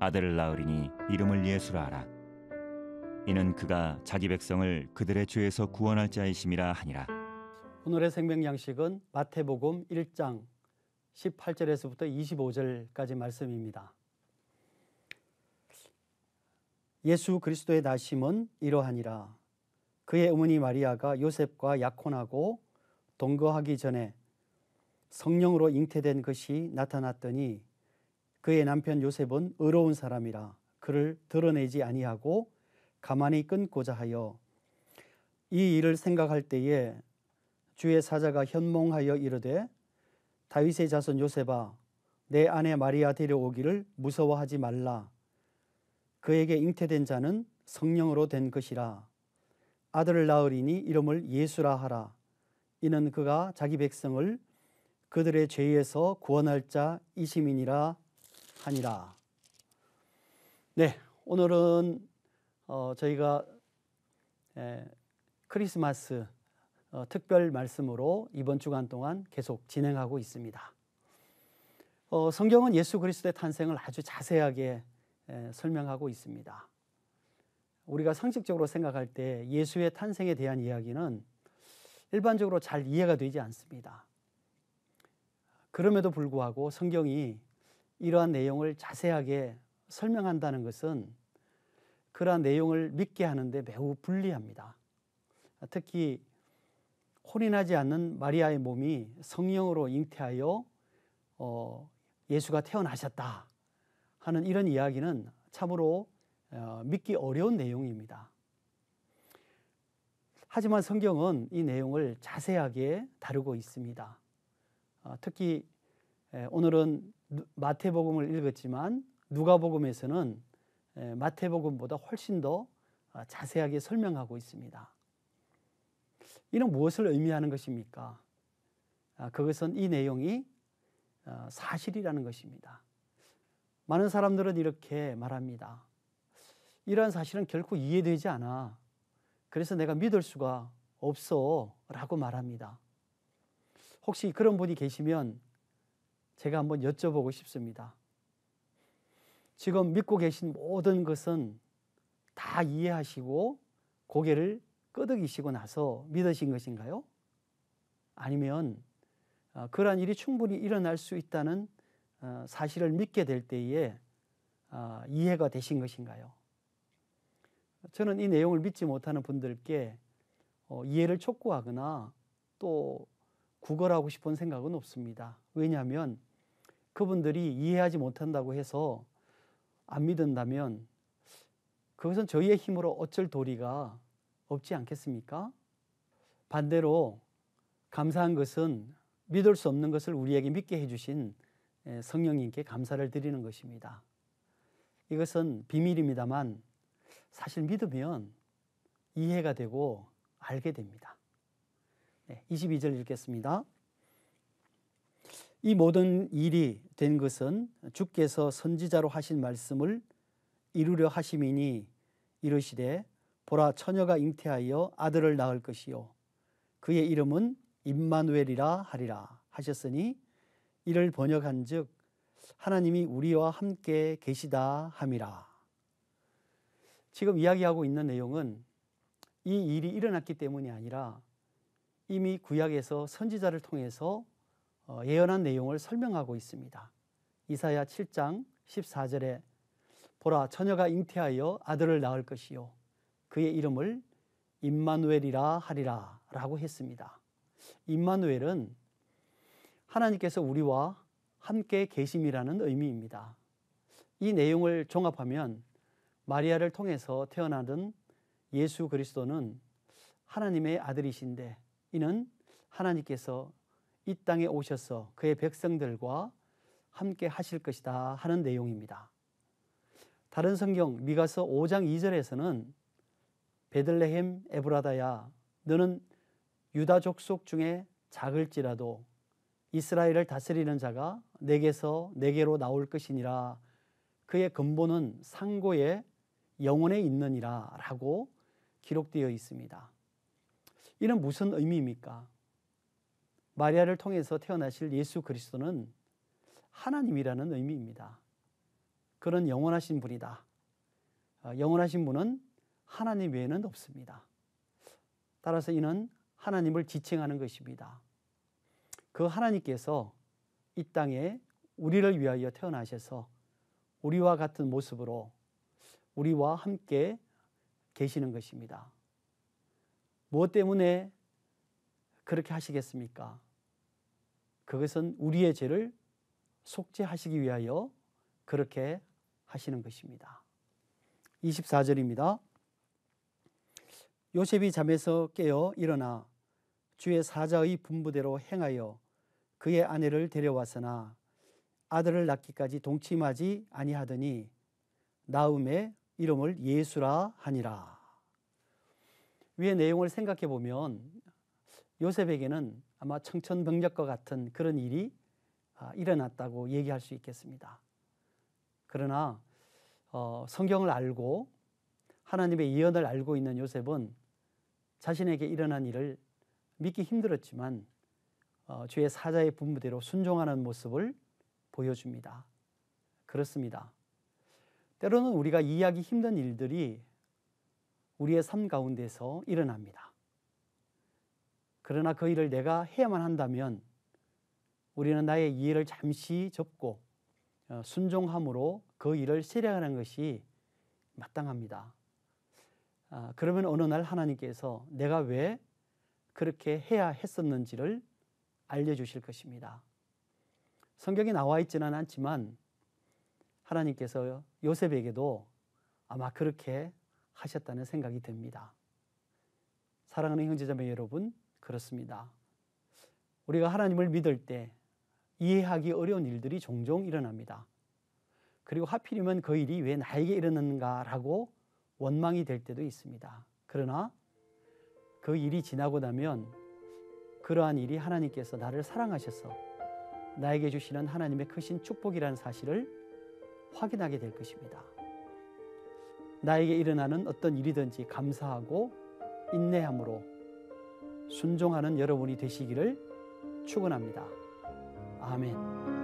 아들을 낳으리니 이름을 예수라 하라. 이는 그가 자기 백성을 그들의 죄에서 구원할 자이심이라 하니라. 오늘의 생명 양식은 마태복음 1장 18절에서부터 25절까지 말씀입니다. 예수 그리스도의 나심은 이러하니라. 그의 어머니 마리아가 요셉과 약혼하고 동거하기 전에 성령으로 잉태된 것이 나타났더니 그의 남편 요셉은 의로운 사람이라 그를 드러내지 아니하고 가만히 끊고자 하여 이 일을 생각할 때에 주의 사자가 현몽하여 이르되 다윗의 자손 요셉아 내 아내 마리아 데려오기를 무서워하지 말라. 그에게 잉태된 자는 성령으로 된 것이라. 아들을 낳으리니 이름을 예수라 하라. 이는 그가 자기 백성을 그들의 죄에서 구원할 자이심이니라 하니라. 네, 오늘은 저희가 크리스마스 특별 말씀으로 이번 주간 동안 계속 진행하고 있습니다. 성경은 예수 그리스도의 탄생을 아주 자세하게 설명하고 있습니다. 우리가 상식적으로 생각할 때 예수의 탄생에 대한 이야기는 일반적으로 잘 이해가 되지 않습니다. 그럼에도 불구하고 성경이 이러한 내용을 자세하게 설명한다는 것은 그러한 내용을 믿게 하는데 매우 불리합니다. 특히 혼인하지 않는 마리아의 몸이 성령으로 잉태하여 예수가 태어나셨다 하는 이런 이야기는 참으로 믿기 어려운 내용입니다. 하지만 성경은 이 내용을 자세하게 다루고 있습니다. 특히 오늘은 마태복음을 읽었지만 누가복음에서는 마태복음보다 훨씬 더 자세하게 설명하고 있습니다. 이는 무엇을 의미하는 것입니까? 그것은 이 내용이 사실이라는 것입니다. 많은 사람들은 이렇게 말합니다. 이러한 사실은 결코 이해되지 않아. 그래서 내가 믿을 수가 없어 라고 말합니다. 혹시 그런 분이 계시면 제가 한번 여쭤보고 싶습니다. 지금 믿고 계신 모든 것은 다 이해하시고 고개를 끄덕이시고 나서 믿으신 것인가요? 아니면 그러한 일이 충분히 일어날 수 있다는 사실을 믿게 될 때에 이해가 되신 것인가요? 저는 이 내용을 믿지 못하는 분들께 이해를 촉구하거나 또 구걸하고 싶은 생각은 없습니다. 왜냐하면 그분들이 이해하지 못한다고 해서 안 믿는다면 그것은 저희의 힘으로 어쩔 도리가 없지 않겠습니까? 반대로 감사한 것은 믿을 수 없는 것을 우리에게 믿게 해주신 성령님께 감사를 드리는 것입니다. 이것은 비밀입니다만 사실 믿으면 이해가 되고 알게 됩니다. 22절 읽겠습니다. 이 모든 일이 된 것은 주께서 선지자로 하신 말씀을 이루려 하심이니 이르시되 보라 처녀가 잉태하여 아들을 낳을 것이요 그의 이름은 임마누엘이라 하리라 하셨으니 이를 번역한즉 하나님이 우리와 함께 계시다 함이라. 지금 이야기하고 있는 내용은 이 일이 일어났기 때문이 아니라 이미 구약에서 선지자를 통해서 예언한 내용을 설명하고 있습니다. 이사야 7장 14절에 보라 처녀가 잉태하여 아들을 낳을 것이요 그의 이름을 임마누엘이라 하리라 라고 했습니다. 임마누엘은 하나님께서 우리와 함께 계심이라는 의미입니다. 이 내용을 종합하면 마리아를 통해서 태어나던 예수 그리스도는 하나님의 아들이신데 이는 하나님께서 이 땅에 오셔서 그의 백성들과 함께 하실 것이다 하는 내용입니다. 다른 성경 미가서 5장 2절에서는 베들레헴 에브라다야 너는 유다 족속 중에 작을지라도 이스라엘을 다스리는 자가 내게로 나올 것이니라 그의 근본은 상고의 영혼에 있느니라 라고 기록되어 있습니다. 이는 무슨 의미입니까? 마리아를 통해서 태어나실 예수 그리스도는 하나님이라는 의미입니다. 그는 영원하신 분이다. 영원하신 분은 하나님 외에는 없습니다. 따라서 이는 하나님을 지칭하는 것입니다. 그 하나님께서 이 땅에 우리를 위하여 태어나셔서 우리와 같은 모습으로 우리와 함께 계시는 것입니다. 무엇 때문에 그렇게 하시겠습니까? 그것은 우리의 죄를 속죄하시기 위하여 그렇게 하시는 것입니다. 24절입니다. 요셉이 잠에서 깨어 일어나 주의 사자의 분부대로 행하여 그의 아내를 데려왔으나 아들을 낳기까지 동침하지 아니하더니 나음의 이름을 예수라 하니라. 위의 내용을 생각해 보면 요셉에게는 아마 청천벽력과 같은 그런 일이 일어났다고 얘기할 수 있겠습니다. 그러나 성경을 알고 하나님의 예언을 알고 있는 요셉은 자신에게 일어난 일을 믿기 힘들었지만 주의 사자의 분부대로 순종하는 모습을 보여줍니다. 그렇습니다. 때로는 우리가 이해하기 힘든 일들이 우리의 삶 가운데서 일어납니다. 그러나 그 일을 내가 해야만 한다면 우리는 나의 이해를 잠시 접고 순종함으로 그 일을 실행하는 것이 마땅합니다. 그러면 어느 날 하나님께서 내가 왜 그렇게 해야 했었는지를 알려주실 것입니다. 성경에 나와 있지는 않지만 하나님께서 요셉에게도 아마 그렇게 하셨다는 생각이 듭니다. 사랑하는 형제자매 여러분, 그렇습니다. 우리가 하나님을 믿을 때 이해하기 어려운 일들이 종종 일어납니다. 그리고 하필이면 그 일이 왜 나에게 일어났는가라고 원망이 될 때도 있습니다. 그러나 그 일이 지나고 나면 그러한 일이 하나님께서 나를 사랑하셔서 나에게 주시는 하나님의 크신 축복이라는 사실을 확인하게 될 것입니다. 나에게 일어나는 어떤 일이든지 감사하고 인내함으로 순종하는 여러분이 되시기를 축원합니다. 아멘.